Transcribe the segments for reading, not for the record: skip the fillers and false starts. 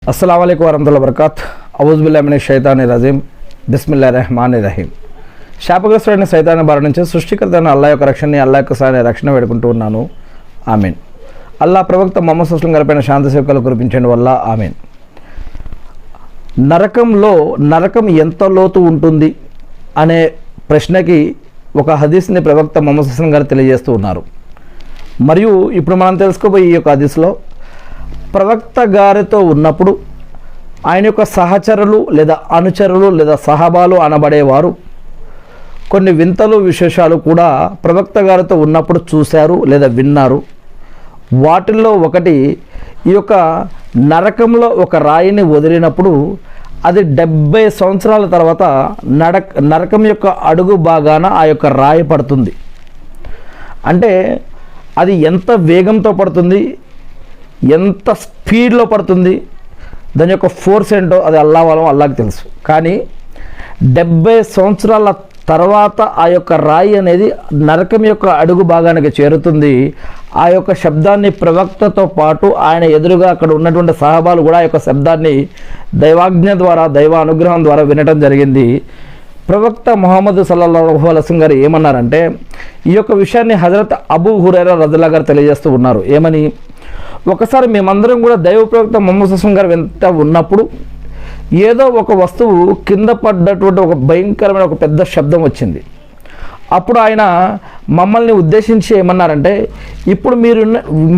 अस्सलाम वालेकुम वरहमतुल्लाहि वबरकातुहू औज़ु बिल्लाहि मिनश शैतानिर रजीम बिस्मिल्लाहिर रहमानिर रहीम శాపగ్రస్తుడైన సైతాను బారి నుంచి సృష్టికర్త అయిన అల్లాహ్ యొక్క రక్షణని అల్లాహ్ యొక్క సాయ రక్షణ వేడుకుంటూ ఉన్నాను. ఆమీన్. అల్లాహ్ ప్రవక్త ముహమ్మద్ సల్లల్లాహు అలైహి వసల్లం గారిపైన శాంతి సేవకులు కురిపించండి వల్ల ఆమీన్. నరకం ఎంత లోతు ఉంటుంది అనే ప్రశ్నకి ఒక హదీస్ని ప్రవక్త ముహమ్మద్ సల్లల్లాహు అలైహి వసల్లం గారు తెలియజేస్తూ ఉన్నారు. మరియు ఇప్పుడు మనం తెలుసుకోబోయే ఈ యొక్క హదీస్లో ప్రవక్త గారితో ఉన్నప్పుడు ఆయన యొక్క సహచరులు లేదా అనుచరులు లేదా సహాబాలు అనబడేవారు కొన్ని వింతలు విశేషాలు కూడా ప్రవక్త గారితో ఉన్నప్పుడు చూశారు లేదా విన్నారు. వాటిల్లో ఒకటి ఈ యొక్క నరకంలో ఒక రాయిని వదిలినప్పుడు అది 70 సంవత్సరాల తర్వాత నరకం యొక్క అడుగు భాగాన ఆ యొక్క రాయి పడుతుంది. అంటే అది ఎంత వేగంతో పడుతుంది, ఎంత స్పీడ్లో పడుతుంది, దాని యొక్క ఫోర్స్ ఏంటో అది అల్లాహ్కి తెలుసు. కానీ 70 సంవత్సరాల తర్వాత ఆ యొక్క రాయి అనేది నరకం యొక్క అడుగు భాగానికి చేరుతుంది. ఆ యొక్క శబ్దాన్ని ప్రవక్తతో పాటు ఆయన ఎదురుగా అక్కడ ఉన్నటువంటి సహాబాలు కూడా ఆ యొక్క శబ్దాన్ని దైవాజ్ఞ ద్వారా దైవ అనుగ్రహం ద్వారా వినటం జరిగింది. ప్రవక్త ముహమ్మద్ సల్లల్లాహు అలైహి వసల్లం గారు ఏమన్నారంటే ఈ యొక్క విషయాన్ని హజరత్ అబూ హురైరా రదియల్లాహు గారు తెలియజేస్తూ ఉన్నారు. ఏమని, ఒకసారి మేమందరం కూడా దైవ ప్రవక్త ముహమ్మద్ సల్లల్లాహు అలైహి వసల్లం గారు వెంట ఉన్నప్పుడు ఏదో ఒక వస్తువు కింద పడ్డటువంటి ఒక భయంకరమైన ఒక పెద్ద శబ్దం వచ్చింది. అప్పుడు ఆయన మమ్మల్ని ఉద్దేశించి ఏమన్నారంటే, ఇప్పుడు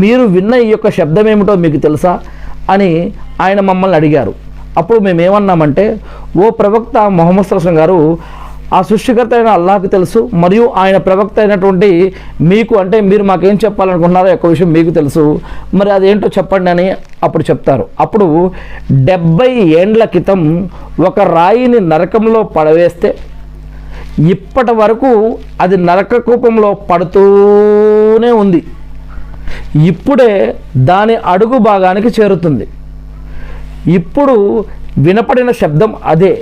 మీరు విన్న ఈ యొక్క శబ్దం ఏమిటో మీకు తెలుసా అని ఆయన మమ్మల్ని అడిగారు. అప్పుడు మేమేమన్నామంటే, ఓ ప్రవక్త ముహమ్మద్ సల్లల్లాహు అలైహి వసల్లం గారు, ఆ సృష్టికర్త అయిన అల్లాహ్కి తెలుసు, మరియు ఆయన ప్రవక్త అయినటువంటి మీకు అంటే మీరు మాకేం చెప్పాలనుకుంటున్నారో యొక్క విషయం మీకు తెలుసు, మరి అదేంటో చెప్పండి అని అప్పుడు చెప్తారు. అప్పుడు 70 ఏండ్ల క్రితం ఒక రాయిని నరకంలో పడవేస్తే ఇప్పటి వరకు అది నరక కూపంలో పడుతూనే ఉంది. ఇప్పుడే దాని అడుగు భాగానికి చేరుతుంది. ఇప్పుడు వినపడిన శబ్దం అదే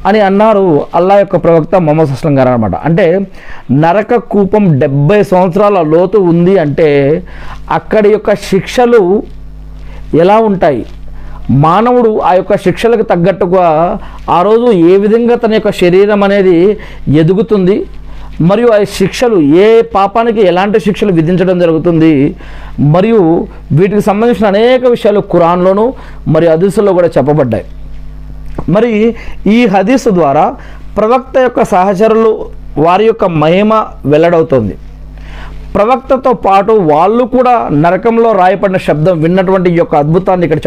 అని అన్నారు అల్లాహ్ యొక్క ప్రవక్త ముహమ్మద్ సల్లల్లాహు అలైహి వసల్లం గారు అనమాట. అంటే నరక కూపం 70 సంవత్సరాల లోతు ఉంది అంటే అక్కడి యొక్క శిక్షలు ఎలా ఉంటాయి, మానవుడు ఆ యొక్క శిక్షలకు తగ్గట్టుగా ఆ రోజు ఏ విధంగా తన యొక్క శరీరం అనేది ఎదుగుతుంది, మరియు ఆ శిక్షలు ఏ పాపానికి ఎలాంటి శిక్షలు విధించడం జరుగుతుంది, మరియు వీటికి సంబంధించిన అనేక విషయాలు ఖురాన్లోను మరియు హదీసుల్లో కూడా చెప్పబడ్డాయి. మరి ఈ హదీసు ద్వారా ప్రవక్త యొక్క సహచరులు వారి యొక్క మహిమ వెల్లడవుతుంది. ప్రవక్తతో పాటు వాళ్ళు కూడా నరకంలో రాయబడిన శబ్దం విన్నటువంటి ఈ యొక్క అద్భుతాన్ని ఇక్కడ